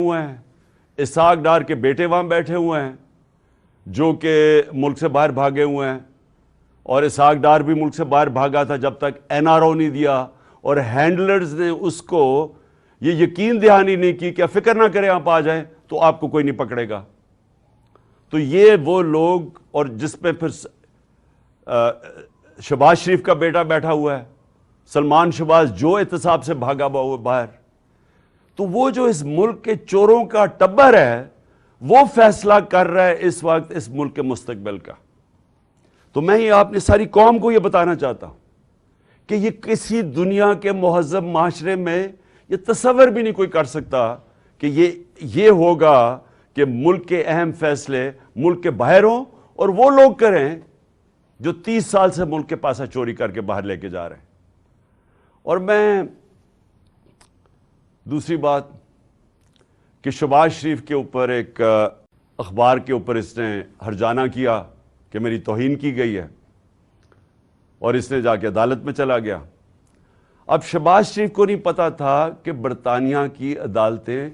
ہوئے ہیں، اسحاق ڈار کے بیٹے وہاں بیٹھے ہوئے ہیں جو کہ ملک سے باہر بھاگے ہوئے ہیں، اور اسحاق ڈار بھی ملک سے باہر بھاگا تھا جب تک این آر او نہیں دیا، اور ہینڈلرز نے اس کو یہ یقین دہانی نہیں کی کہ فکر نہ کریں آپ آ جائیں تو آپ کو کوئی نہیں پکڑے گا۔ تو یہ وہ لوگ، اور جس پہ پھر شہباز شریف کا بیٹا بیٹھا ہوا ہے، سلمان شہباز، جو احتساب سے بھاگا ہوا باہر، تو وہ جو اس ملک کے چوروں کا ٹبر ہے وہ فیصلہ کر رہا ہے اس وقت اس ملک کے مستقبل کا۔ تو میں یہ آپ نے ساری قوم کو یہ بتانا چاہتا ہوں کہ یہ کسی دنیا کے مہذب معاشرے میں یہ تصور بھی نہیں کوئی کر سکتا کہ یہ ہوگا کہ ملک کے اہم فیصلے ملک کے باہر ہوں اور وہ لوگ کریں جو 30 سال سے ملک کے پاسا چوری کر کے باہر لے کے جا رہے ہیں۔ اور میں دوسری بات کہ شہباز شریف کے اوپر ایک اخبار کے اوپر اس نے ہرجانہ کیا کہ میری توہین کی گئی ہے، اور اس نے جا کے عدالت میں چلا گیا۔ اب شہباز شریف کو نہیں پتا تھا کہ برطانیہ کی عدالتیں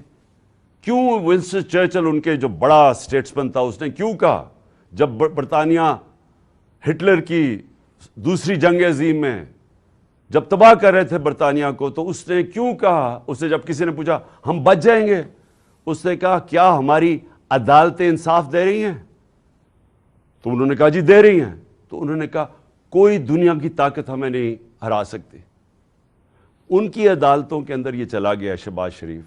کیوں، ونسٹن چرچل ان کے جو بڑا سٹیٹسمن تھا، اس نے کیوں کہا جب برطانیہ ہٹلر کی دوسری جنگ عظیم میں جب تباہ کر رہے تھے برطانیہ کو، تو اس نے کیوں کہا، اسے جب کسی نے پوچھا ہم بچ جائیں گے، اس نے کہا کیا ہماری عدالتیں انصاف دے رہی ہیں؟ تو انہوں نے کہا جی دے رہی ہیں۔ تو انہوں نے کہا کوئی دنیا کی طاقت ہمیں نہیں ہرا سکتی۔ ان کی عدالتوں کے اندر یہ چلا گیا شہباز شریف،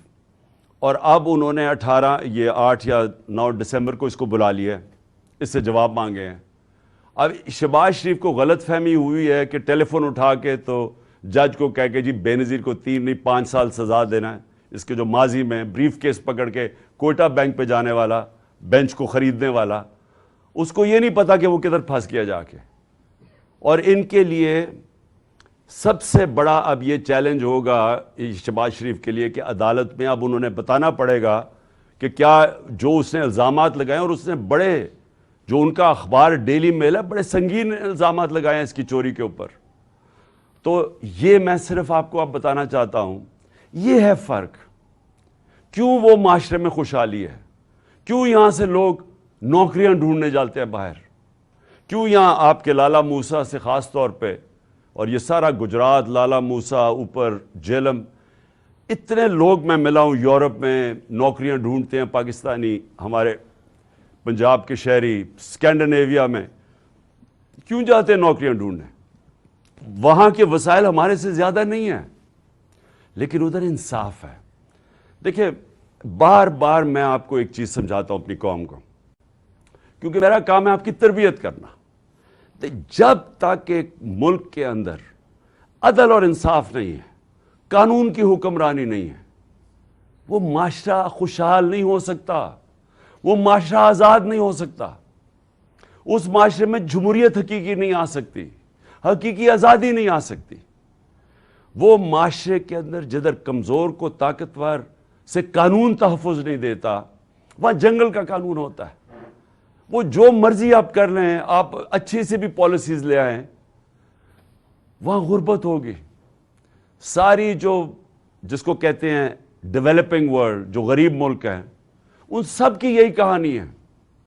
اور اب انہوں نے 8 یا 9 دسمبر کو اس کو بلا لیا، اس سے جواب مانگے ہیں۔ اب شہباز شریف کو غلط فہمی ہوئی ہے کہ ٹیلی فون اٹھا کے تو جج کو کہہ کے جی بے نظیر کو 3 نہیں 5 سال سزا دینا ہے، اس کے جو ماضی میں بریف کیس پکڑ کے کوئٹہ بینک پہ جانے والا، بینچ کو خریدنے والا، اس کو یہ نہیں پتا کہ وہ کدھر پھنس گیا جا کے۔ اور ان کے لیے سب سے بڑا اب یہ چیلنج ہوگا شہباز شریف کے لیے کہ عدالت میں اب انہوں نے بتانا پڑے گا کہ کیا جو اس نے الزامات لگائے، اور اس نے بڑے، جو ان کا اخبار ڈیلی میل ہے، بڑے سنگین الزامات لگائے ہیں اس کی چوری کے اوپر۔ تو یہ میں صرف آپ کو اب بتانا چاہتا ہوں، یہ ہے فرق۔ کیوں وہ معاشرے میں خوشحالی ہے، کیوں یہاں سے لوگ نوکریاں ڈھونڈنے جاتے ہیں باہر، کیوں یہاں آپ کے لالا موسیٰ سے خاص طور پہ، اور یہ سارا گجرات، لالا موسیٰ، اوپر جیلم، اتنے لوگ میں ملا ہوں یورپ میں نوکریاں ڈھونڈتے ہیں پاکستانی، ہمارے پنجاب کے شہری، اسکینڈینیویا میں کیوں جاتے ہیں نوکریاں ڈھونڈنے؟ وہاں کے وسائل ہمارے سے زیادہ نہیں ہیں، لیکن ادھر انصاف ہے۔ دیکھیں، بار بار میں آپ کو ایک چیز سمجھاتا ہوں اپنی قوم کو، کیونکہ میرا کام ہے آپ کی تربیت کرنا۔ جب تک ایک ملک کے اندر عدل اور انصاف نہیں ہے، قانون کی حکمرانی نہیں ہے، وہ معاشرہ خوشحال نہیں ہو سکتا، وہ معاشرہ آزاد نہیں ہو سکتا، اس معاشرے میں جمہوریت حقیقی نہیں آ سکتی، حقیقی آزادی نہیں آ سکتی۔ وہ معاشرے کے اندر جدھر کمزور کو طاقتور سے قانون تحفظ نہیں دیتا، وہاں جنگل کا قانون ہوتا ہے۔ وہ جو مرضی آپ کر لیں، آپ اچھی سے بھی پالیسیز لے آئیں، وہاں غربت ہوگی۔ ساری جس کو کہتے ہیں ڈیولپنگ ورلڈ، جو غریب ملک ہیں، ان سب کی یہی کہانی ہے۔